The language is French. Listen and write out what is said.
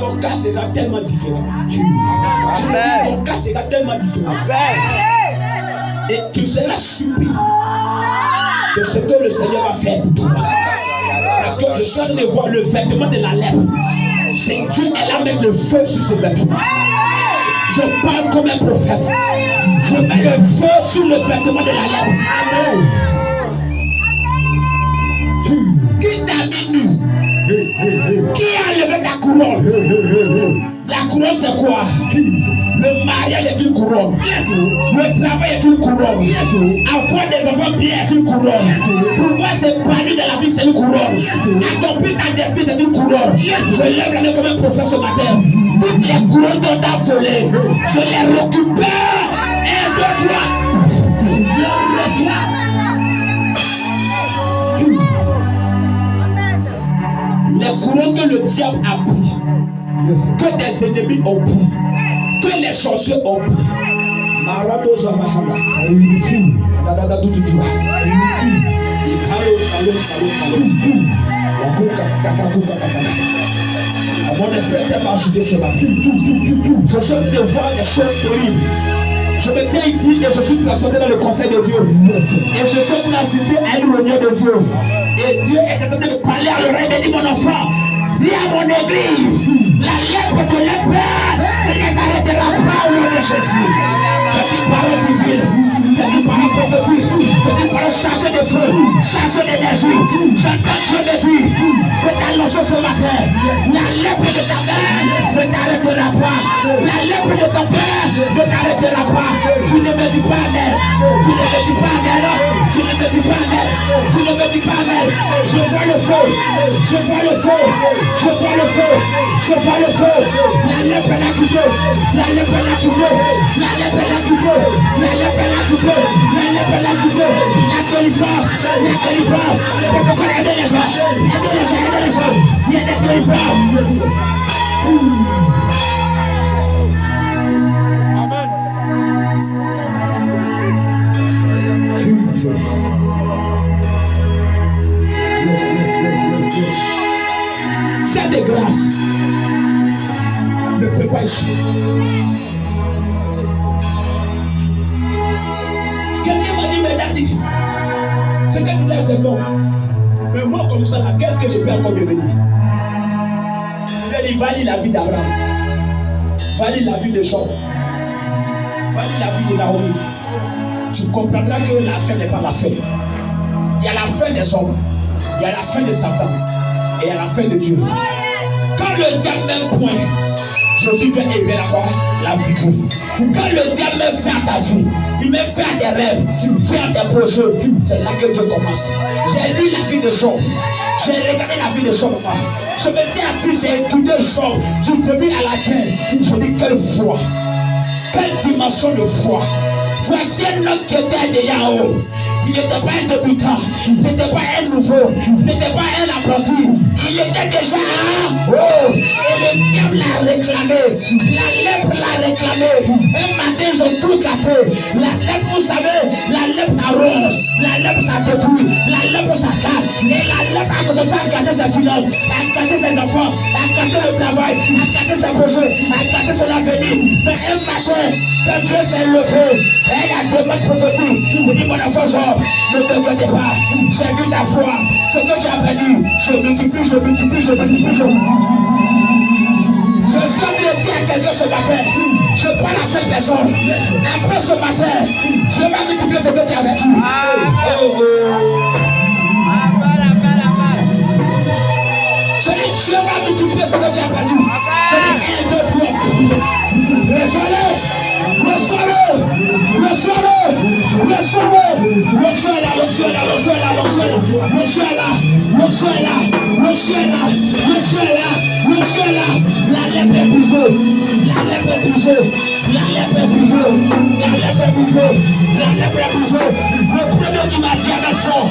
ton cas sera tellement différent. Ton cas sera tellement différent. Et tu seras surpris de ce que le Seigneur va faire pour toi. Parce que je suis en train de voir le vêtement de la lèpre. C'est Dieu, elle a mis le feu sur ce vêtement. Je parle comme un prophète. Je mets le feu sur le vêtement de la lèpre. Amen. Qui t'a mis nu? Qui a levé ta couronne? La couronne c'est quoi? Le mariage est une couronne. Le travail est une couronne. Avoir des enfants bien est une couronne. Pouvoir s'épanouir dans la vie c'est une couronne. Accomplir ta destinée c'est une couronne. Je lève la main comme un prophète ce matin. Toutes les couronnes dont t'as volé, je les récupère. 1, 2, 3. Les couronnes que le diable a pris, que des ennemis ont pris, que les sorciers ont pris. Marado Zamahana. Mon esprit s'est ajouté ce matin. Je suis de voir des choses terribles. Je me tiens ici et je suis transporté dans le conseil de Dieu. Et je suis transité à une réunion de Dieu. Et Dieu est en train de me parler à l'oreille et dit mon enfant, dis à mon église, la lèpre de l'épée ne les arrêtera pas au nom de Jésus. C'est une parole divine, c'est une parole prophétique, c'est une parole chargée de feu, chargée d'énergie. J'entends Dieu me dire que t'annonces ce matin, la lèpre de ta mère ne t'arrêtera pas, la lèpre de ton père ne t'arrêtera pas. Tu ne me dis pas mais, tu ne me dis pas mais, tu ne me dis pas mais, tu ne me dis pas mais. Je vois le feu, je vois le feu, je vois le feu, je vois le feu. La lèpre l'a coupé, la lèpre l'a coupé, la lèpre l'a coupé, la lèpre l'a coupé, la lèpre l'a coupé. La délivrance, la délivrance. Pourquoi aider les gens, aider les gens, aider les gens. Il y a des délivrances. C'est de grâce. Ne peux pas échouer. Quelqu'un m'a dit, mais Daddy, ce que tu dis c'est bon. Mais moi comme ça là, qu'est-ce que je peux encore devenir? Il a dit, valide la vie d'Abraham. Valide la vie de Job. Valide la vie de Naomi. Tu comprendras que la fin n'est pas la fin. Il y a la fin des hommes. Il y a la fin de Satan. Et il y a la fin de Dieu. Quand le diable m'aime point, Jésus vient aimer la victoire. Quand le diable me fait à ta vie, il me fait à tes rêves, fait à tes projets, c'est là que Dieu commence. J'ai lu la vie de Job. J'ai regardé la vie de Job. Je me suis assis, j'ai étudié Job du début à la fin. Je dis quelle foi, quelle dimension de foi. Voici un homme qui était déjà en haut. Il n'était pas un débutant, il n'était pas un nouveau, il n'était pas un apprenti. Il était déjà en haut. Et le diable l'a réclamé. La lèpre l'a réclamé. Un matin, ils ont tout gâté. La lèpre, vous savez, la lèpre ça ronge, la lèpre ça détruit, la lèpre ça casse. Et la lèpre a commencé à gâter ses finances, à gâter ses enfants, à gâter le travail, à gâter ses projets, à gâter son avenir. Mais un matin, quand Dieu s'est levé, et il a deux mots prophétiques. Il dit mon enfant Job, ne te inquiète pas, j'ai vu ta foi, ce que tu as perdu, je multiplie, je multiplie, je multiplie, je multiplie. Je suis en train de dire à quelqu'un ce matin, je parle à cette personne, après ce matin, je vais multiplier ce que tu as perdu. Je dis, Dieu va multiplier ce que tu as perdu. Je dis, 1, 2, 3. Reçois-le, reçois-le, reçois-le, reçois-le, reçois-la, reçois-la, reçois-la, reçois-la, reçois-la, reçois-la, reçois-la, reçois-la. La lèpre est brisée, la lèpre est brisée, la lèpre est brisée, la lèpre est brisée, la lèpre est brisée. Le premier qui m'a dit à la son.